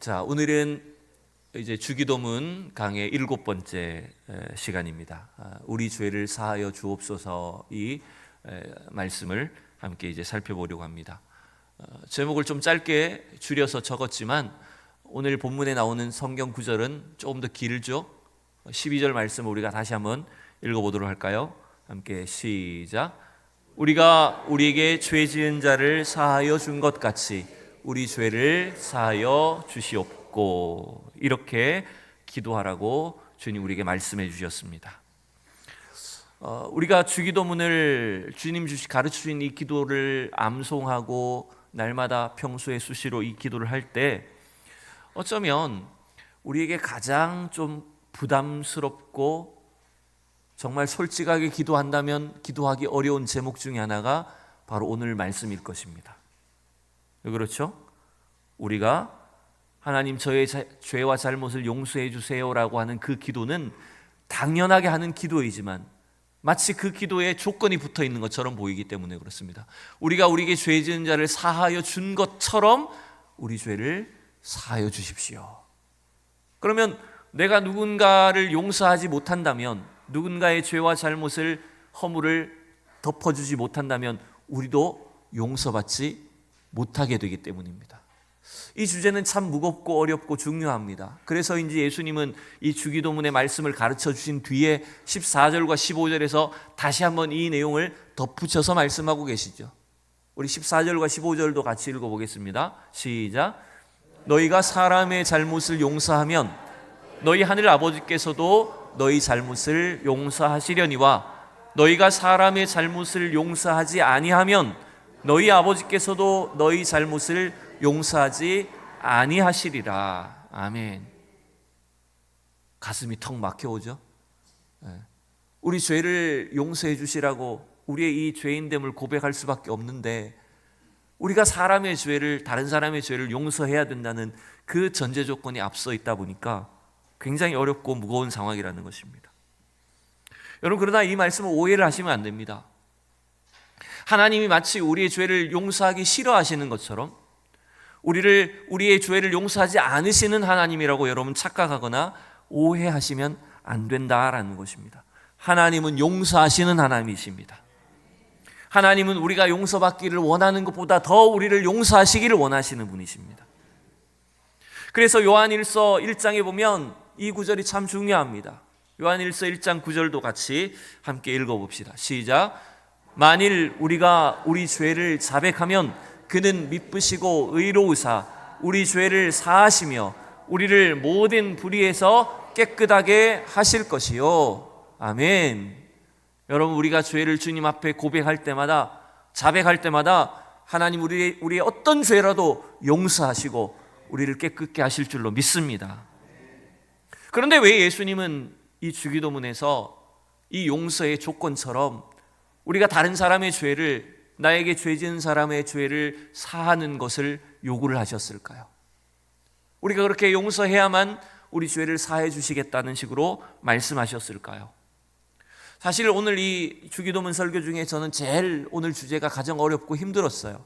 자, 오늘은 이제 주기도문 강의 7번째 시간입니다. 우리 죄를 사하여 주옵소서 이 말씀을 함께 이제 살펴보려고 합니다. 제목을 좀 짧게 줄여서 적었지만 오늘 본문에 나오는 성경 구절은 조금 더 길죠. 12절 말씀을 우리가 다시 한번 읽어보도록 할까요? 함께 시작. 우리가 우리에게 죄 지은 자를 사하여 준 것 같이 우리 죄를 사하여 주시옵고, 이렇게 기도하라고 주님 우리에게 말씀해 주셨습니다. 우리가 주기도문을 주님 가르쳐 주신 이 기도를 암송하고 날마다 평소에 수시로 이 기도를 할 때 어쩌면 우리에게 가장 좀 부담스럽고 정말 솔직하게 기도한다면 기도하기 어려운 제목 중에 하나가 바로 오늘 말씀일 것입니다. 그렇죠? 우리가 하나님 저의 죄와 잘못을 용서해 주세요라고 하는 그 기도는 당연하게 하는 기도이지만 마치 그 기도에 조건이 붙어 있는 것처럼 보이기 때문에 그렇습니다. 우리가 우리에게 죄 지은 자를 사하여 준 것처럼 우리 죄를 사하여 주십시오. 그러면 내가 누군가를 용서하지 못한다면, 누군가의 죄와 잘못을 허물을 덮어주지 못한다면 우리도 용서받지 못하게 되기 때문입니다. 이 주제는 참 무겁고 어렵고 중요합니다. 그래서인지 예수님은 이 주기도문의 말씀을 가르쳐 주신 뒤에 14절과 15절에서 다시 한번 이 내용을 덧붙여서 말씀하고 계시죠. 우리 14절과 15절도 같이 읽어보겠습니다. 시작. 너희가 사람의 잘못을 용서하면 너희 하늘 아버지께서도 너희 잘못을 용서하시려니와 너희가 사람의 잘못을 용서하지 아니하면 너희 아버지께서도 너희 잘못을 용서하지 아니하시리라. 아멘. 가슴이 턱 막혀오죠. 우리 죄를 용서해 주시라고 우리의 이 죄인됨을 고백할 수밖에 없는데, 우리가 사람의 죄를, 다른 사람의 죄를 용서해야 된다는 그 전제 조건이 앞서 있다 보니까 굉장히 어렵고 무거운 상황이라는 것입니다. 여러분, 그러나 이 말씀을 오해를 하시면 안 됩니다. 하나님이 마치 우리의 죄를 용서하기 싫어하시는 것처럼 우리의 죄를 용서하지 않으시는 하나님이라고 여러분 착각하거나 오해하시면 안 된다라는 것입니다. 하나님은 용서하시는 하나님이십니다. 하나님은 우리가 용서받기를 원하는 것보다 더 우리를 용서하시기를 원하시는 분이십니다. 그래서 요한일서 1장에 보면 이 구절이 참 중요합니다. 요한일서 1장 9절도 같이 함께 읽어봅시다. 시작. 만일 우리가 우리 죄를 자백하면 그는 미쁘시고 의로우사 우리 죄를 사하시며 우리를 모든 불의에서 깨끗하게 하실 것이요. 아멘. 여러분, 우리가 죄를 주님 앞에 고백할 때마다, 자백할 때마다 하나님 우리의 어떤 죄라도 용서하시고 우리를 깨끗게 하실 줄로 믿습니다. 그런데 왜 예수님은 이 주기도문에서 이 용서의 조건처럼 우리가 다른 사람의 죄를, 나에게 죄 지은 사람의 죄를 사하는 것을 요구를 하셨을까요? 우리가 그렇게 용서해야만 우리 죄를 사해 주시겠다는 식으로 말씀하셨을까요? 사실 오늘 이 주기도문 설교 중에 저는 제일 오늘 주제가 가장 어렵고 힘들었어요.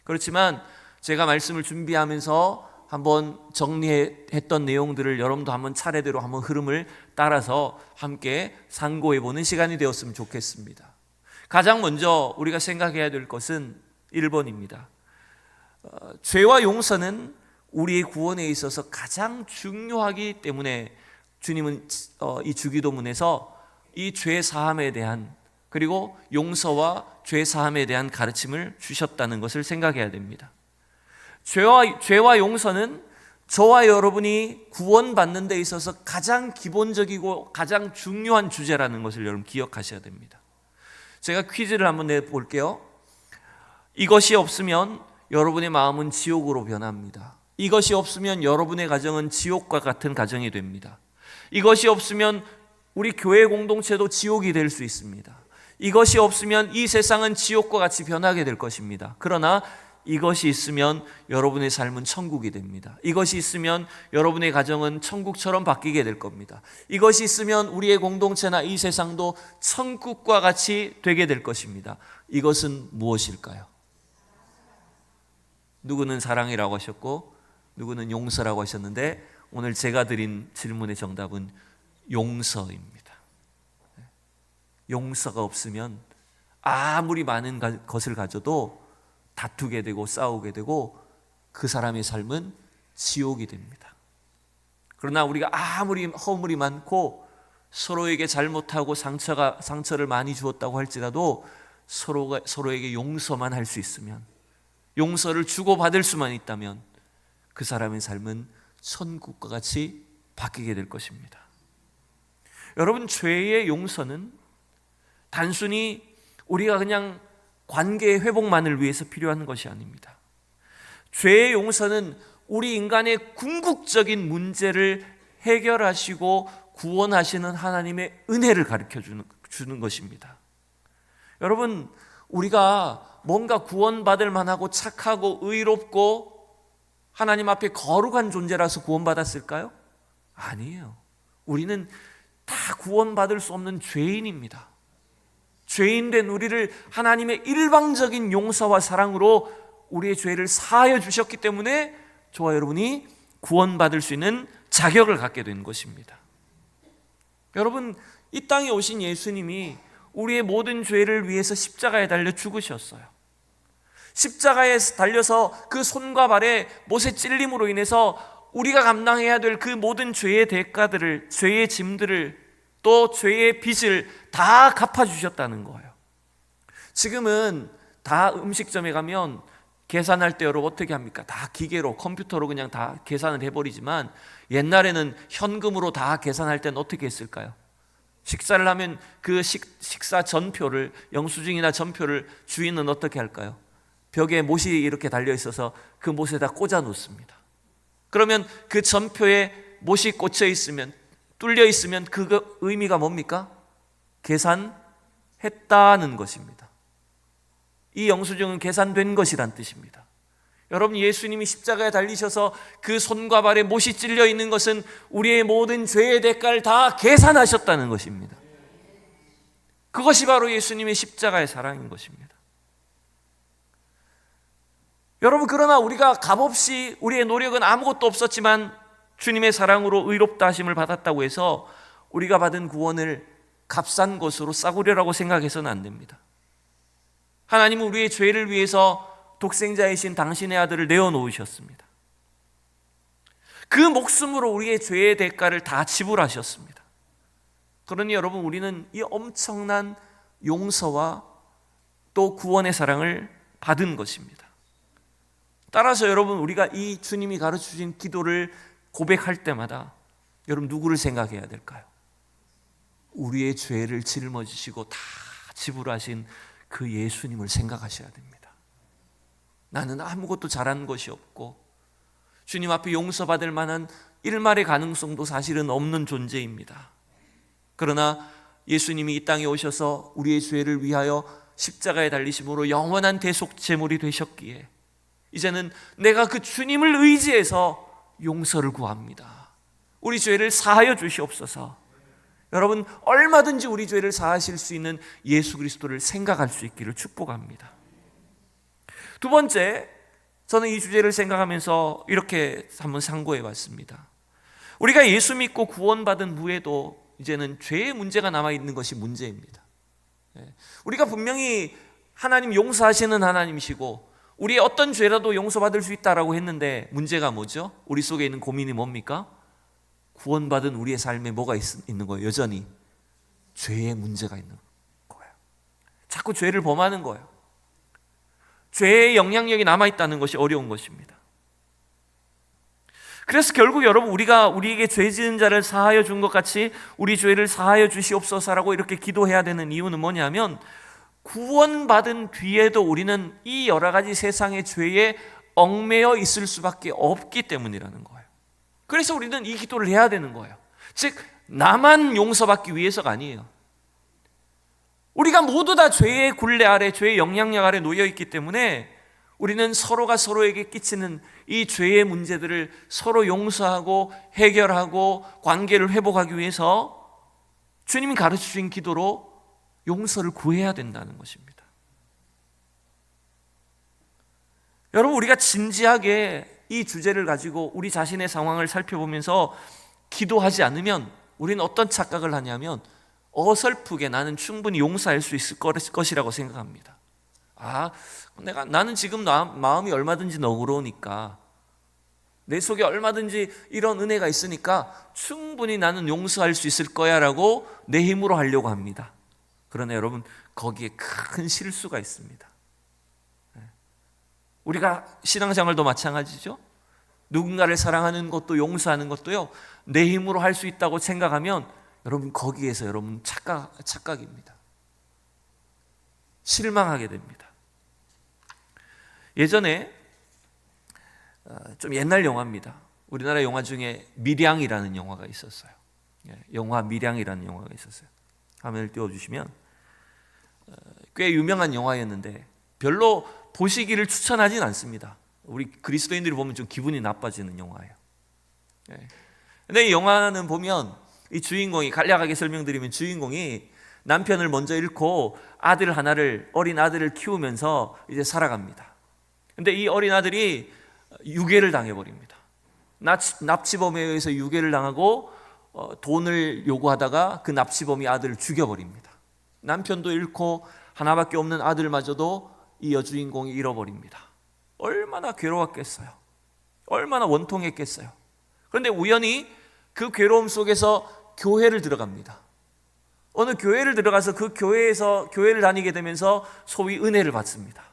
그렇지만 제가 말씀을 준비하면서 한번 정리했던 내용들을 여러분도 한번 차례대로 한번 흐름을 따라서 함께 상고해보는 시간이 되었으면 좋겠습니다. 가장 먼저 우리가 생각해야 될 것은 1번입니다. 죄와 용서는 우리의 구원에 있어서 가장 중요하기 때문에 주님은 이 주기도문에서 이 죄 사함에 대한, 그리고 용서와 죄 사함에 대한 가르침을 주셨다는 것을 생각해야 됩니다. 죄와 용서는 저와 여러분이 구원받는 데 있어서 가장 기본적이고 가장 중요한 주제라는 것을 여러분 기억하셔야 됩니다. 제가 퀴즈를 한번 내볼게요. 이것이 없으면 여러분의 마음은 지옥으로 변합니다. 이것이 없으면 여러분의 가정은 지옥과 같은 가정이 됩니다. 이것이 없으면 우리 교회 공동체도 지옥이 될 수 있습니다. 이것이 없으면 이 세상은 지옥과 같이 변하게 될 것입니다. 그러나 이것이 있으면 여러분의 삶은 천국이 됩니다. 이것이 있으면 여러분의 가정은 천국처럼 바뀌게 될 겁니다. 이것이 있으면 우리의 공동체나 이 세상도 천국과 같이 되게 될 것입니다. 이것은 무엇일까요? 누구는 사랑이라고 하셨고 누구는 용서라고 하셨는데 오늘 제가 드린 질문의 정답은 용서입니다. 용서가 없으면 아무리 많은 것을 가져도 다투게 되고 싸우게 되고 그 사람의 삶은 지옥이 됩니다. 그러나 우리가 아무리 허물이 많고 서로에게 잘못하고 상처를 많이 주었다고 할지라도 서로에게 용서만 할 수 있으면, 용서를 주고받을 수만 있다면 그 사람의 삶은 천국과 같이 바뀌게 될 것입니다. 여러분, 죄의 용서는 단순히 우리가 그냥 관계의 회복만을 위해서 필요한 것이 아닙니다. 죄의 용서는 우리 인간의 궁극적인 문제를 해결하시고 구원하시는 하나님의 은혜를 가르쳐 주는 것입니다. 여러분, 우리가 뭔가 구원받을 만하고 착하고 의롭고 하나님 앞에 거룩한 존재라서 구원받았을까요? 아니에요. 우리는 다 구원받을 수 없는 죄인입니다. 죄인된 우리를 하나님의 일방적인 용서와 사랑으로 우리의 죄를 사하여 주셨기 때문에 저와 여러분이 구원받을 수 있는 자격을 갖게 된 것입니다. 여러분, 이 땅에 오신 예수님이 우리의 모든 죄를 위해서 십자가에 달려 죽으셨어요. 십자가에 달려서 그 손과 발에 못에 찔림으로 인해서 우리가 감당해야 될 그 모든 죄의 대가들을, 죄의 짐들을, 또 죄의 빚을 다 갚아주셨다는 거예요. 지금은 다 음식점에 가면 계산할 때 여러분 어떻게 합니까? 다 기계로, 컴퓨터로 그냥 다 계산을 해버리지만 옛날에는 현금으로 다 계산할 때는 어떻게 했을까요? 식사를 하면 그 식사 전표를, 영수증이나 전표를 주인은 어떻게 할까요? 벽에 못이 이렇게 달려 있어서 그 못에다 꽂아 놓습니다. 그러면 그 전표에 못이 꽂혀 있으면, 뚫려 있으면 그 의미가 뭡니까? 계산했다는 것입니다. 이 영수증은 계산된 것이란 뜻입니다. 여러분, 예수님이 십자가에 달리셔서 그 손과 발에 못이 찔려 있는 것은 우리의 모든 죄의 대가를 다 계산하셨다는 것입니다. 그것이 바로 예수님의 십자가의 사랑인 것입니다. 여러분, 그러나 우리가 값없이, 우리의 노력은 아무것도 없었지만 주님의 사랑으로 의롭다 하심을 받았다고 해서 우리가 받은 구원을 값싼 것으로 싸구려라고 생각해서는 안 됩니다. 하나님은 우리의 죄를 위해서 독생자이신 당신의 아들을 내어놓으셨습니다. 그 목숨으로 우리의 죄의 대가를 다 지불하셨습니다. 그러니 여러분, 우리는 이 엄청난 용서와 또 구원의 사랑을 받은 것입니다. 따라서 여러분, 우리가 이 주님이 가르쳐주신 기도를 고백할 때마다 여러분 누구를 생각해야 될까요? 우리의 죄를 짊어지시고 다 지불하신 그 예수님을 생각하셔야 됩니다. 나는 아무것도 잘한 것이 없고 주님 앞에 용서받을 만한 일말의 가능성도 사실은 없는 존재입니다. 그러나 예수님이 이 땅에 오셔서 우리의 죄를 위하여 십자가에 달리심으로 영원한 대속 제물이 되셨기에 이제는 내가 그 주님을 의지해서 용서를 구합니다. 우리 죄를 사하여 주시옵소서. 여러분, 얼마든지 우리 죄를 사하실 수 있는 예수 그리스도를 생각할 수 있기를 축복합니다. 두 번째, 저는 이 주제를 생각하면서 이렇게 한번 상고해 봤습니다. 우리가 예수 믿고 구원받은 후에도 이제는 죄의 문제가 남아있는 것이 문제입니다. 우리가 분명히 하나님 용서하시는 하나님이시고 우리의 어떤 죄라도 용서받을 수 있다라고 했는데 문제가 뭐죠? 우리 속에 있는 고민이 뭡니까? 구원받은 우리의 삶에 뭐가 있는 거예요? 여전히 죄의 문제가 있는 거예요. 자꾸 죄를 범하는 거예요. 죄의 영향력이 남아있다는 것이 어려운 것입니다. 그래서 결국 여러분, 우리가 우리에게 죄 지은 자를 사하여 준 것 같이 우리 죄를 사하여 주시옵소서라고 이렇게 기도해야 되는 이유는 뭐냐면, 구원받은 뒤에도 우리는 이 여러 가지 세상의 죄에 얽매여 있을 수밖에 없기 때문이라는 거예요. 그래서 우리는 이 기도를 해야 되는 거예요. 즉, 나만 용서받기 위해서가 아니에요. 우리가 모두 다 죄의 굴레 아래, 죄의 영향력 아래 놓여 있기 때문에 우리는 서로가 서로에게 끼치는 이 죄의 문제들을 서로 용서하고 해결하고 관계를 회복하기 위해서 주님이 가르쳐주신 기도로 용서를 구해야 된다는 것입니다. 여러분, 우리가 진지하게 이 주제를 가지고 우리 자신의 상황을 살펴보면서 기도하지 않으면 우리는 어떤 착각을 하냐면 어설프게 나는 충분히 용서할 수 있을 것이라고 생각합니다. 나는 지금 마음이 얼마든지 너그러우니까, 내 속에 얼마든지 이런 은혜가 있으니까 충분히 나는 용서할 수 있을 거야 라고 내 힘으로 하려고 합니다. 그러나 여러분, 거기에 큰 실수가 있습니다. 우리가 신앙생활도 마찬가지죠. 누군가를 사랑하는 것도 용서하는 것도요, 내 힘으로 할 수 있다고 생각하면 여러분, 거기에서 여러분 착각입니다. 실망하게 됩니다. 예전에 좀 옛날 영화입니다. 우리나라 영화 중에 밀양이라는 영화가 있었어요. 영화 밀양이라는 영화가 있었어요. 화면을 띄워주시면, 꽤 유명한 영화였는데 별로 보시기를 추천하진 않습니다. 우리 그리스도인들이 보면 좀 기분이 나빠지는 영화예요. 근데 이 영화는 보면 이 주인공이, 간략하게 설명드리면 주인공이 남편을 먼저 잃고 어린 아들을 키우면서 이제 살아갑니다. 근데 이 어린 아들이 유괴를 당해버립니다. 납치범에 의해서 유괴를 당하고 돈을 요구하다가 그 납치범이 아들을 죽여버립니다. 남편도 잃고 하나밖에 없는 아들마저도 이 여주인공이 잃어버립니다. 얼마나 괴로웠겠어요. 얼마나 원통했겠어요. 그런데 우연히 그 괴로움 속에서 교회를 들어갑니다. 어느 교회를 들어가서 그 교회를 다니게 되면서 소위 은혜를 받습니다.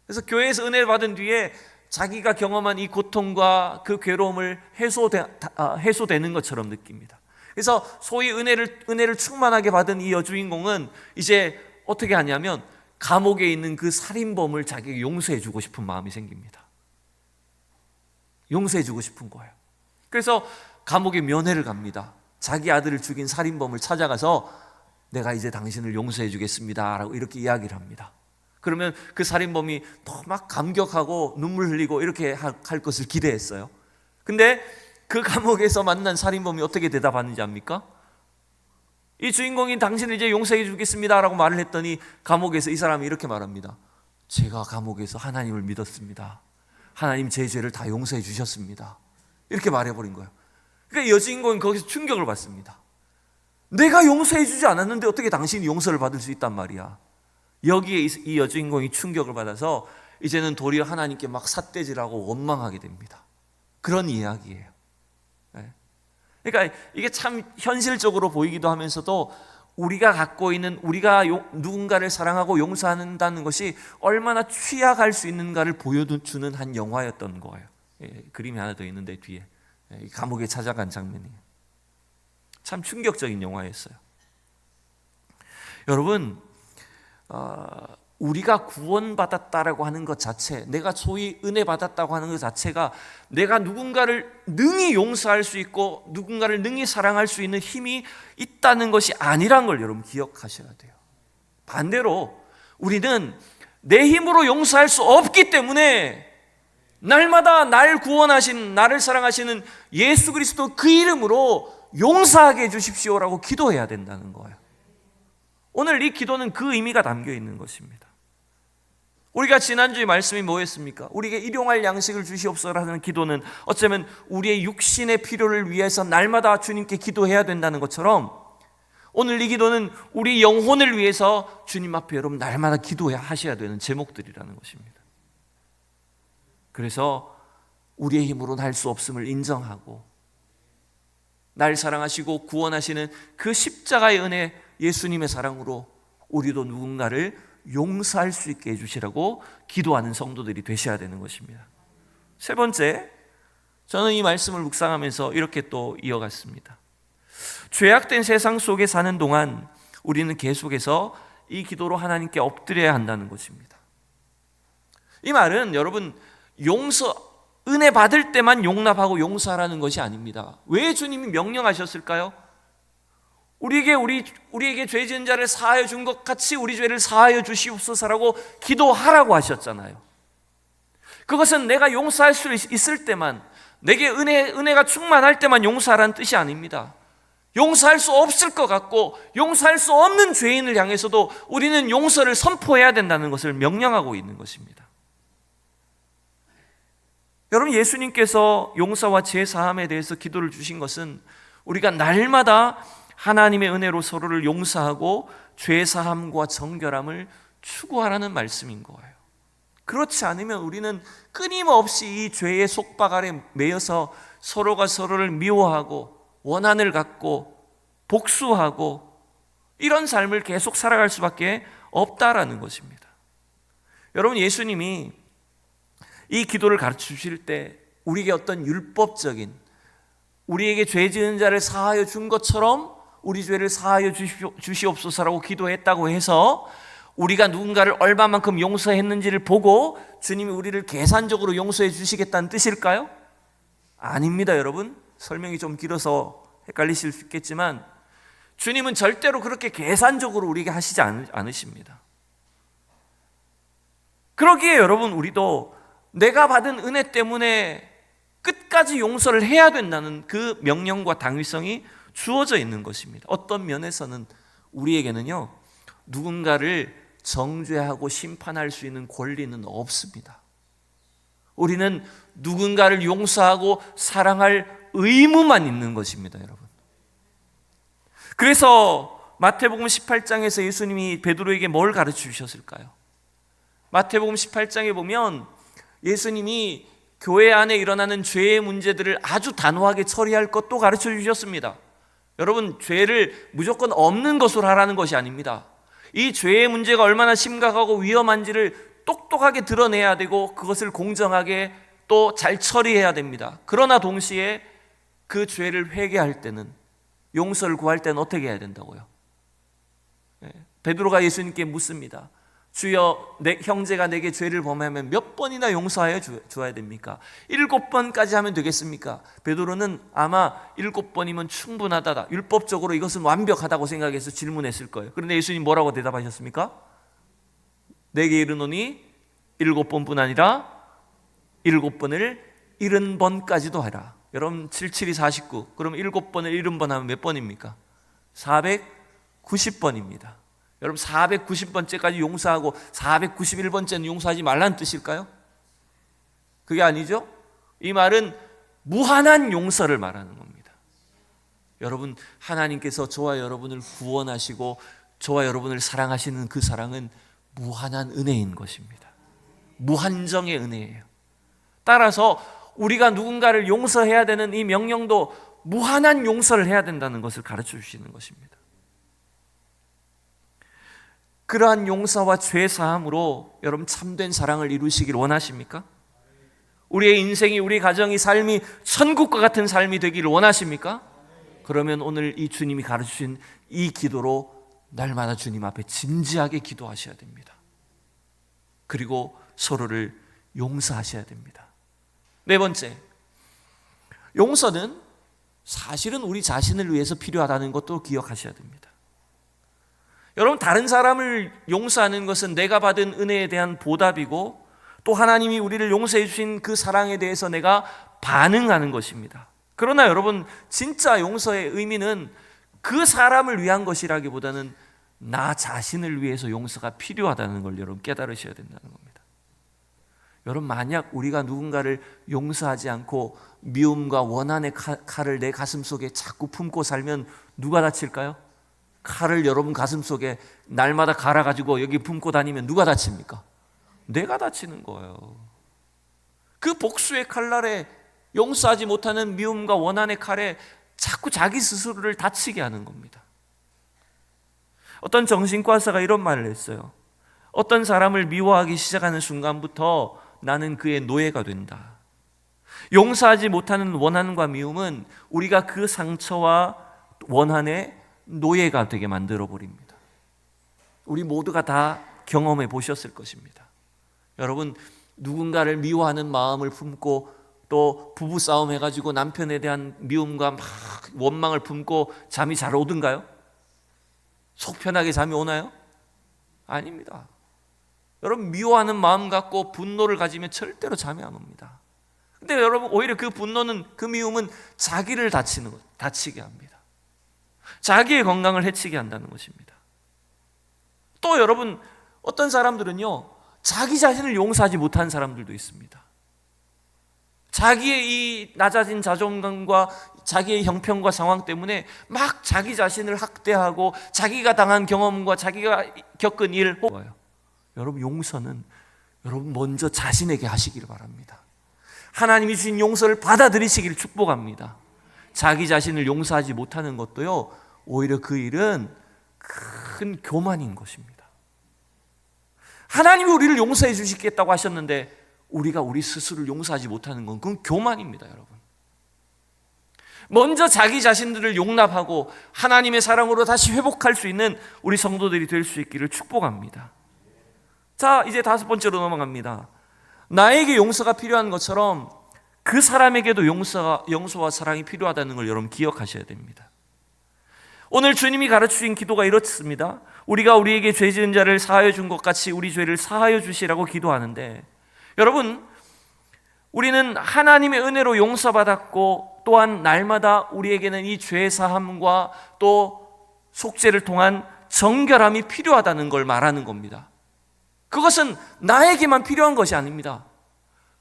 그래서 교회에서 은혜를 받은 뒤에 자기가 경험한 이 고통과 그 괴로움을 해소되는 것처럼 느낍니다. 그래서 소위 은혜를 충만하게 받은 이 여주인공은 이제 어떻게 하냐면 감옥에 있는 그 살인범을 자기가 용서해주고 싶은 마음이 생깁니다. 용서해주고 싶은 거예요. 그래서 감옥에 면회를 갑니다. 자기 아들을 죽인 살인범을 찾아가서 내가 이제 당신을 용서해 주겠습니다 라고 이렇게 이야기를 합니다. 그러면 그 살인범이 또 막 감격하고 눈물 흘리고 이렇게 할 것을 기대했어요. 근데 그 감옥에서 만난 살인범이 어떻게 대답하는지 압니까? 이 주인공이 당신을 이제 용서해 주겠습니다 라고 말을 했더니 감옥에서 이 사람이 이렇게 말합니다. 제가 감옥에서 하나님을 믿었습니다. 하나님 제 죄를 다 용서해 주셨습니다. 이렇게 말해버린 거예요. 그러니까 여주인공은 거기서 충격을 받습니다. 내가 용서해 주지 않았는데 어떻게 당신이 용서를 받을 수 있단 말이야. 여기에 이 여주인공이 충격을 받아서 이제는 도리어 하나님께 막 삿대질하고 원망하게 됩니다. 그런 이야기예요. 그러니까 이게 참 현실적으로 보이기도 하면서도 우리가 갖고 있는, 우리가 누군가를 사랑하고 용서한다는 것이 얼마나 취약할 수 있는가를 보여주는 한 영화였던 거예요. 그림이 하나 더 있는데 뒤에 감옥에 찾아간 장면이 참 충격적인 영화였어요. 여러분, 우리가 구원받았다라고 하는 것 자체, 내가 소위 은혜 받았다고 하는 것 자체가 내가 누군가를 능히 용서할 수 있고 누군가를 능히 사랑할 수 있는 힘이 있다는 것이 아니란 걸 여러분 기억하셔야 돼요. 반대로 우리는 내 힘으로 용서할 수 없기 때문에 날마다 날 구원하신, 나를 사랑하시는 예수 그리스도 그 이름으로 용서하게 해주십시오라고 기도해야 된다는 거예요. 오늘 이 기도는 그 의미가 담겨 있는 것입니다. 우리가 지난주에 말씀이 뭐였습니까? 우리에게 일용할 양식을 주시옵소서라는 기도는 어쩌면 우리의 육신의 필요를 위해서 날마다 주님께 기도해야 된다는 것처럼 오늘 이 기도는 우리 영혼을 위해서 주님 앞에 여러분 날마다 기도하셔야 되는 제목들이라는 것입니다. 그래서 우리의 힘으로는 할 수 없음을 인정하고 날 사랑하시고 구원하시는 그 십자가의 은혜, 예수님의 사랑으로 우리도 누군가를 용서할 수 있게 해주시라고 기도하는 성도들이 되셔야 되는 것입니다. 세 번째, 저는 이 말씀을 묵상하면서 이렇게 또 이어갔습니다. 죄악된 세상 속에 사는 동안 우리는 계속해서 이 기도로 하나님께 엎드려야 한다는 것입니다. 이 말은 여러분 은혜 받을 때만 용납하고 용서하라는 것이 아닙니다. 왜 주님이 명령하셨을까요? 우리에게 죄 지은 자를 사하여 준 것 같이 우리 죄를 사하여 주시옵소서라고 기도하라고 하셨잖아요. 그것은 내가 용서할 수 있을 때만, 내게 은혜가 충만할 때만 용서하라는 뜻이 아닙니다. 용서할 수 없을 것 같고 용서할 수 없는 죄인을 향해서도 우리는 용서를 선포해야 된다는 것을 명령하고 있는 것입니다. 여러분, 예수님께서 용서와 죄사함에 대해서 기도를 주신 것은 우리가 날마다 하나님의 은혜로 서로를 용서하고 죄사함과 정결함을 추구하라는 말씀인 거예요. 그렇지 않으면 우리는 끊임없이 이 죄의 속박 아래 매여서 서로가 서로를 미워하고 원한을 갖고 복수하고 이런 삶을 계속 살아갈 수밖에 없다라는 것입니다. 여러분, 예수님이 이 기도를 가르쳐 주실 때 우리에게 어떤 율법적인, 우리에게 죄 지은 자를 사하여 준 것처럼 우리 죄를 사하여 주시옵소서라고 기도했다고 해서 우리가 누군가를 얼마만큼 용서했는지를 보고 주님이 우리를 계산적으로 용서해 주시겠다는 뜻일까요? 아닙니다, 여러분. 설명이 좀 길어서 헷갈리실 수 있겠지만 주님은 절대로 그렇게 계산적으로 우리에게 하시지 않으십니다. 그러기에 여러분, 우리도 내가 받은 은혜 때문에 끝까지 용서를 해야 된다는 그 명령과 당위성이 주어져 있는 것입니다. 어떤 면에서는 우리에게는요, 누군가를 정죄하고 심판할 수 있는 권리는 없습니다. 우리는 누군가를 용서하고 사랑할 의무만 있는 것입니다, 여러분. 그래서 마태복음 18장에서 예수님이 베드로에게 뭘 가르쳐 주셨을까요? 마태복음 18장에 보면 예수님이 교회 안에 일어나는 죄의 문제들을 아주 단호하게 처리할 것도 가르쳐 주셨습니다. 여러분, 죄를 무조건 없는 것으로 하라는 것이 아닙니다. 이 죄의 문제가 얼마나 심각하고 위험한지를 똑똑하게 드러내야 되고 그것을 공정하게 또 잘 처리해야 됩니다. 그러나 동시에 그 죄를 회개할 때는, 용서를 구할 때는 어떻게 해야 된다고요? 베드로가 예수님께 묻습니다. 주여, 내 형제가 내게 죄를 범하면 몇 번이나 용서하여 주어야 됩니까? 7번까지 하면 되겠습니까? 베드로는 아마 7번이면 충분하다, 율법적으로 이것은 완벽하다고 생각해서 질문했을 거예요. 그런데 예수님 뭐라고 대답하셨습니까? 내게 이르노니 7번뿐 아니라 7번을 70번까지도 하라. 여러분, 7, 7이 49. 그럼 7번을 70번 하면 몇 번입니까? 490번입니다. 여러분, 490번째까지 용서하고 491번째는 용서하지 말라는 뜻일까요? 그게 아니죠. 이 말은 무한한 용서를 말하는 겁니다. 여러분, 하나님께서 저와 여러분을 구원하시고 저와 여러분을 사랑하시는 그 사랑은 무한한 은혜인 것입니다. 무한정의 은혜예요. 따라서 우리가 누군가를 용서해야 되는 이 명령도 무한한 용서를 해야 된다는 것을 가르쳐 주시는 것입니다. 그러한 용서와 죄 사함으로 여러분, 참된 사랑을 이루시길 원하십니까? 우리의 인생이, 우리 가정이, 삶이 천국과 같은 삶이 되기를 원하십니까? 그러면 오늘 이 주님이 가르치신 이 기도로 날마다 주님 앞에 진지하게 기도하셔야 됩니다. 그리고 서로를 용서하셔야 됩니다. 네 번째, 용서는 사실은 우리 자신을 위해서 필요하다는 것도 기억하셔야 됩니다. 여러분, 다른 사람을 용서하는 것은 내가 받은 은혜에 대한 보답이고 또 하나님이 우리를 용서해 주신 그 사랑에 대해서 내가 반응하는 것입니다. 그러나 여러분, 진짜 용서의 의미는 그 사람을 위한 것이라기보다는 나 자신을 위해서 용서가 필요하다는 걸 여러분 깨달으셔야 된다는 겁니다. 여러분, 만약 우리가 누군가를 용서하지 않고 미움과 원한의 칼을 내 가슴 속에 자꾸 품고 살면 누가 다칠까요? 칼을 여러분 가슴 속에 날마다 갈아가지고 여기 품고 다니면 누가 다칩니까? 내가 다치는 거예요. 그 복수의 칼날에, 용서하지 못하는 미움과 원한의 칼에 자꾸 자기 스스로를 다치게 하는 겁니다. 어떤 정신과 의사가 이런 말을 했어요. 어떤 사람을 미워하기 시작하는 순간부터 나는 그의 노예가 된다. 용서하지 못하는 원한과 미움은 우리가 그 상처와 원한의 노예가 되게 만들어 버립니다. 우리 모두가 다 경험해 보셨을 것입니다. 여러분, 누군가를 미워하는 마음을 품고 또 부부싸움 해가지고 남편에 대한 미움과 막 원망을 품고 잠이 잘 오던가요? 속 편하게 잠이 오나요? 아닙니다. 여러분, 미워하는 마음 갖고 분노를 가지면 절대로 잠이 안 옵니다. 근데 여러분, 오히려 그 분노는, 그 미움은 자기를 다치게 합니다. 자기의 건강을 해치게 한다는 것입니다. 또 여러분, 어떤 사람들은요, 자기 자신을 용서하지 못한 사람들도 있습니다. 자기의 이 낮아진 자존감과 자기의 형편과 상황 때문에 막 자기 자신을 학대하고 자기가 당한 경험과 자기가 겪은 일 뽑아요. 여러분, 용서는 여러분 먼저 자신에게 하시기를 바랍니다. 하나님이 주신 용서를 받아들이시기를 축복합니다. 자기 자신을 용서하지 못하는 것도요, 오히려 그 일은 큰 교만인 것입니다. 하나님이 우리를 용서해 주시겠다고 하셨는데 우리가 우리 스스로를 용서하지 못하는 건 그건 교만입니다, 여러분. 먼저 자기 자신들을 용납하고 하나님의 사랑으로 다시 회복할 수 있는 우리 성도들이 될 수 있기를 축복합니다. 자, 이제 5번째로 넘어갑니다. 나에게 용서가 필요한 것처럼 그 사람에게도 용서와 사랑이 필요하다는 걸 여러분 기억하셔야 됩니다. 오늘 주님이 가르치신 기도가 이렇습니다. 우리가 우리에게 죄 지은 자를 사하여 준 것 같이 우리 죄를 사하여 주시라고 기도하는데, 여러분, 우리는 하나님의 은혜로 용서받았고 또한 날마다 우리에게는 이 죄 사함과 또 속죄를 통한 정결함이 필요하다는 걸 말하는 겁니다. 그것은 나에게만 필요한 것이 아닙니다.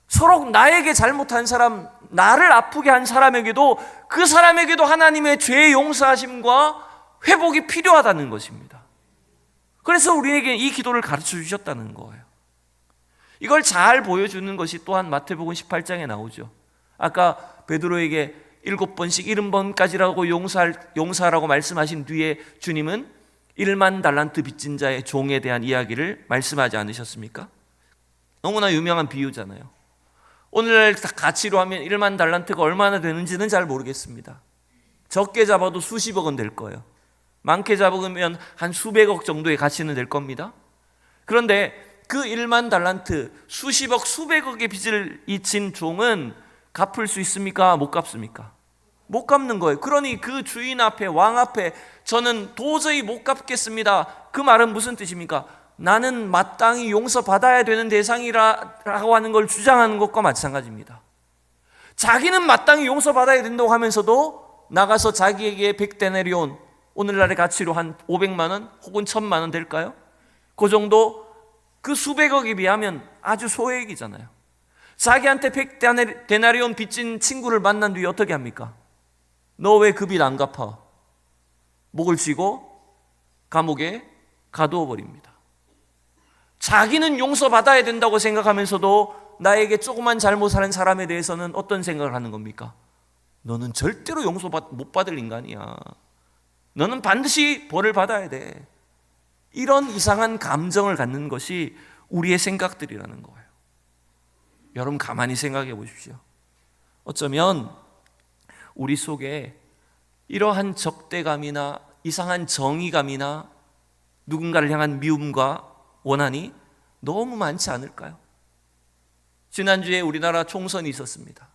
서로 나에게 잘못한 사람, 나를 아프게 한 사람에게도 그 사람에게도 하나님의 죄 용서하심과 회복이 필요하다는 것입니다. 그래서 우리에게 이 기도를 가르쳐 주셨다는 거예요. 이걸 잘 보여주는 것이 또한 마태복음 18장에 나오죠. 아까 베드로에게 7번씩 70번까지라고 용서하라고 말씀하신 뒤에 주님은 1만 달란트 빚진 자의 종에 대한 이야기를 말씀하지 않으셨습니까? 너무나 유명한 비유잖아요. 오늘날 가치로 하면 1만 달란트가 얼마나 되는지는 잘 모르겠습니다. 적게 잡아도 수십억은 될 거예요. 많게 잡으면 한 수백억 정도의 가치는 될 겁니다. 그런데 그 1만 달란트, 수십억, 수백억의 빚을 진 종은 갚을 수 있습니까? 못 갚습니까? 못 갚는 거예요. 그러니 그 주인 앞에, 왕 앞에 저는 도저히 못 갚겠습니다. 그 말은 무슨 뜻입니까? 나는 마땅히 용서받아야 되는 대상이라고 하는 걸 주장하는 것과 마찬가지입니다. 자기는 마땅히 용서받아야 된다고 하면서도 나가서 자기에게 100데나리온, 오늘날의 가치로 한 500만 원 혹은 1000만 원 될까요? 그 정도, 그 수백억에 비하면 아주 소액이잖아요. 자기한테 100데나리온 빚진 친구를 만난 뒤에 어떻게 합니까? 너 왜 그 빚 안 갚아? 목을 쥐고 감옥에 가두어 버립니다. 자기는 용서받아야 된다고 생각하면서도 나에게 조그만 잘못하는 사람에 대해서는 어떤 생각을 하는 겁니까? 너는 절대로 용서 못 받을 인간이야. 너는 반드시 벌을 받아야 돼. 이런 이상한 감정을 갖는 것이 우리의 생각들이라는 거예요. 여러분, 가만히 생각해 보십시오. 어쩌면 우리 속에 이러한 적대감이나 이상한 정의감이나 누군가를 향한 미움과 원한이 너무 많지 않을까요? 지난주에 우리나라 총선이 있었습니다.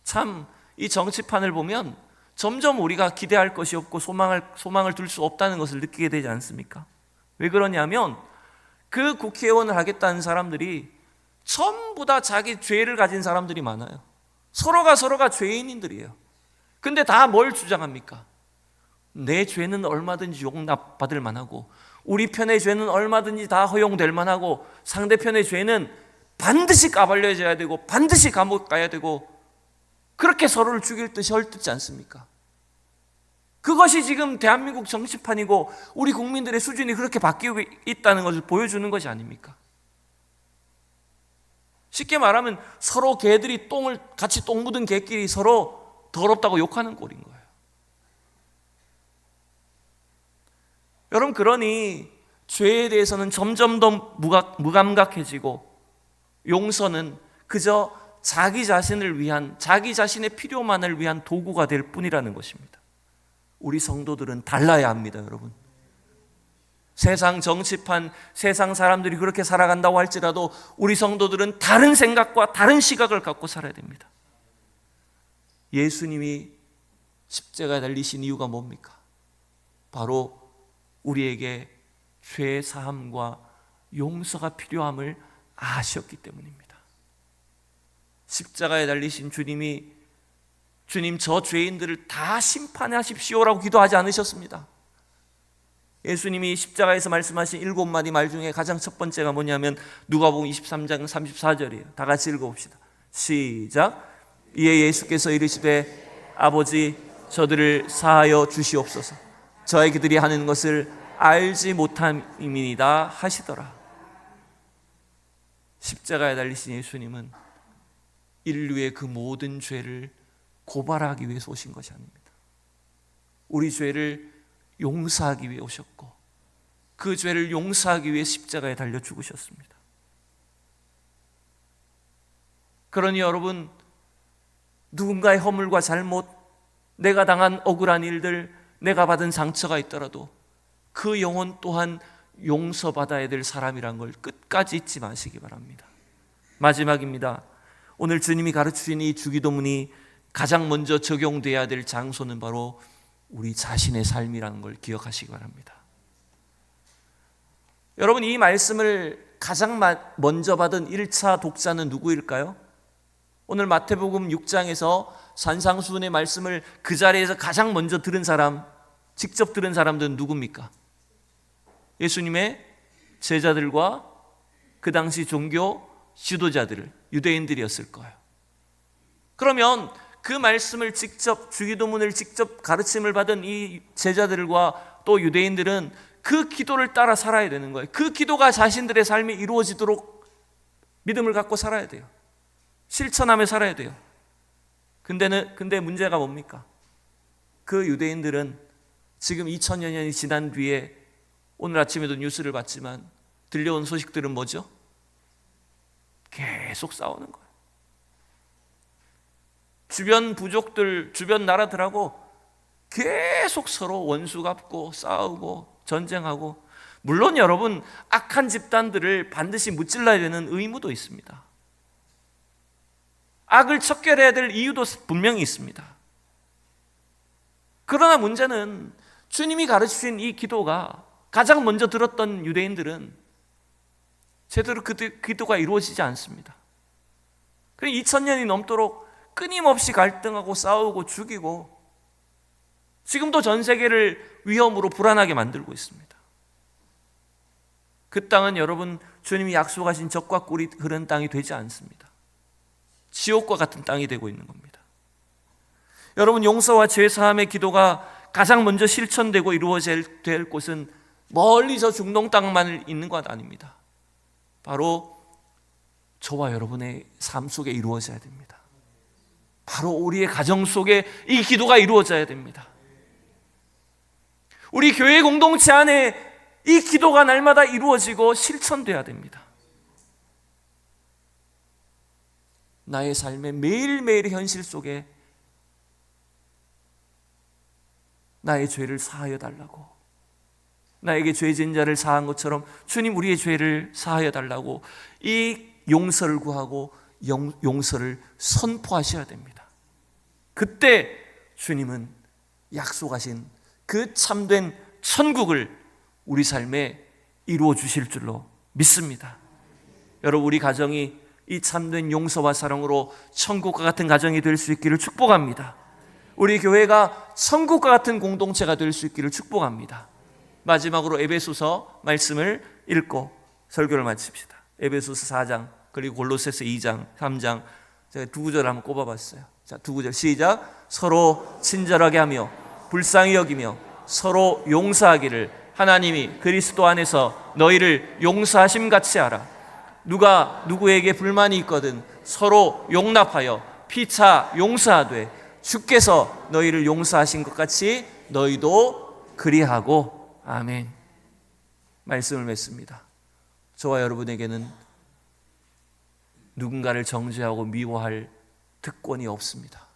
참, 이 정치판을 보면 점점 우리가 기대할 것이 없고 소망을 둘 수 없다는 것을 느끼게 되지 않습니까? 왜 그러냐면 그 국회의원을 하겠다는 사람들이 전부 다 자기 죄를 가진 사람들이 많아요. 서로가 죄인들이에요. 근데 다 뭘 주장합니까? 내 죄는 얼마든지 용납받을 만하고 우리 편의 죄는 얼마든지 다 허용될 만하고 상대편의 죄는 반드시 까발려져야 되고 반드시 감옥 가야 되고, 그렇게 서로를 죽일 듯이 헐뜯지 않습니까? 그것이 지금 대한민국 정치판이고 우리 국민들의 수준이 그렇게 바뀌고 있다는 것을 보여주는 것이 아닙니까? 쉽게 말하면 서로 개들이 같이 똥 묻은 개끼리 서로 더럽다고 욕하는 꼴인 거예요. 여러분, 그러니 죄에 대해서는 점점 더 무감각해지고 용서는 그저 자기 자신을 위한, 자기 자신의 필요만을 위한 도구가 될 뿐이라는 것입니다. 우리 성도들은 달라야 합니다, 여러분. 세상 정치판, 세상 사람들이 그렇게 살아간다고 할지라도 우리 성도들은 다른 생각과 다른 시각을 갖고 살아야 됩니다. 예수님이 십자가에 달리신 이유가 뭡니까? 바로 우리에게 죄 사함과 용서가 필요함을 아셨기 때문입니다. 십자가에 달리신 주님이 주님, 저 죄인들을 다 심판하십시오라고 기도하지 않으셨습니다. 예수님이 십자가에서 말씀하신 7마디 말 중에 가장 첫 번째가 뭐냐면 누가복음 23장 34절이에요. 다 같이 읽어봅시다. 시작. 이에 예수께서 이르시되 아버지 저들을 사하여 주시옵소서. 저의 그들이 하는 것을 알지 못함이니이다 하시더라. 십자가에 달리신 예수님은 인류의 그 모든 죄를 고발하기 위해서 오신 것이 아닙니다. 우리 죄를 용서하기 위해 오셨고 그 죄를 용서하기 위해 십자가에 달려 죽으셨습니다. 그러니 여러분, 누군가의 허물과 잘못, 내가 당한 억울한 일들, 내가 받은 상처가 있더라도 그 영혼 또한 용서받아야 될 사람이란 걸 끝까지 잊지 마시기 바랍니다. 마지막입니다. 오늘 주님이 가르치신 이 주기도문이 가장 먼저 적용돼야 될 장소는 바로 우리 자신의 삶이라는 걸 기억하시기 바랍니다. 여러분, 이 말씀을 가장 먼저 받은 1차 독자는 누구일까요? 오늘 마태복음 6장에서 산상수훈의 말씀을 그 자리에서 가장 먼저 들은 사람, 직접 들은 사람들은 누굽니까? 예수님의 제자들과 그 당시 종교 지도자들, 유대인들이었을 거예요. 그러면 그 말씀을 직접, 주기도문을 직접 가르침을 받은 이 제자들과 또 유대인들은 그 기도를 따라 살아야 되는 거예요. 그 기도가 자신들의 삶이 이루어지도록 믿음을 갖고 살아야 돼요. 실천하며 살아야 돼요. 근데 문제가 뭡니까? 그 유대인들은 지금 2000여 년이 지난 뒤에 오늘 아침에도 뉴스를 봤지만 들려온 소식들은 뭐죠? 계속 싸우는 거예요. 주변 부족들, 주변 나라들하고 계속 서로 원수 갚고 싸우고 전쟁하고, 물론 여러분 악한 집단들을 반드시 무찔러야 되는 의무도 있습니다. 악을 척결해야 될 이유도 분명히 있습니다. 그러나 문제는 주님이 가르치신 이 기도가 가장 먼저 들었던 유대인들은 제대로 그 기도가 이루어지지 않습니다. 그래서 2000년이 넘도록 끊임없이 갈등하고 싸우고 죽이고 지금도 전 세계를 위험으로 불안하게 만들고 있습니다. 그 땅은 여러분, 주님이 약속하신 적과 꿀이 흐르는 땅이 되지 않습니다. 지옥과 같은 땅이 되고 있는 겁니다. 여러분, 용서와 죄사함의 기도가 가장 먼저 실천되고 이루어져야 될 곳은 멀리 저 중동 땅만 있는 것 아닙니다. 바로 저와 여러분의 삶 속에 이루어져야 됩니다. 바로 우리의 가정 속에 이 기도가 이루어져야 됩니다. 우리 교회 공동체 안에 이 기도가 날마다 이루어지고 실천돼야 됩니다. 나의 삶의 매일매일의 현실 속에 나의 죄를 사하여 달라고, 나에게 죄진 자를 사한 것처럼 주님 우리의 죄를 사하여 달라고 이 용서를 구하고 용서를 선포하셔야 됩니다. 그때 주님은 약속하신 그 참된 천국을 우리 삶에 이루어 주실 줄로 믿습니다. 여러분, 우리 가정이 이 참된 용서와 사랑으로 천국과 같은 가정이 될 수 있기를 축복합니다. 우리 교회가 천국과 같은 공동체가 될 수 있기를 축복합니다. 마지막으로 에베소서 말씀을 읽고 설교를 마칩시다. 에베소서 4장 그리고 골로새서 2장 3장 제가 두 구절 한번 꼽아봤어요. 자, 두 구절 시작. 서로 친절하게 하며 불쌍히 여기며 서로 용서하기를 하나님이 그리스도 안에서 너희를 용서하심 같이 하라. 누가 누구에게 불만이 있거든 서로 용납하여 피차 용서하되 주께서 너희를 용서하신 것 같이 너희도 그리하고. 아멘. 말씀을 맺습니다. 저와 여러분에게는 누군가를 정죄하고 미워할 특권이 없습니다.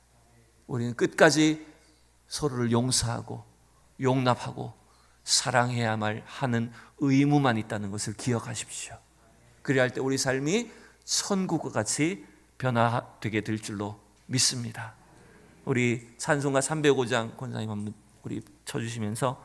우리는 끝까지 서로를 용서하고 용납하고 사랑해야만 하는 의무만 있다는 것을 기억하십시오. 그래야 할 때 우리 삶이 천국과 같이 변화되게 될 줄로 믿습니다. 우리 찬송가 305장 권사님 한번 우리 쳐주시면서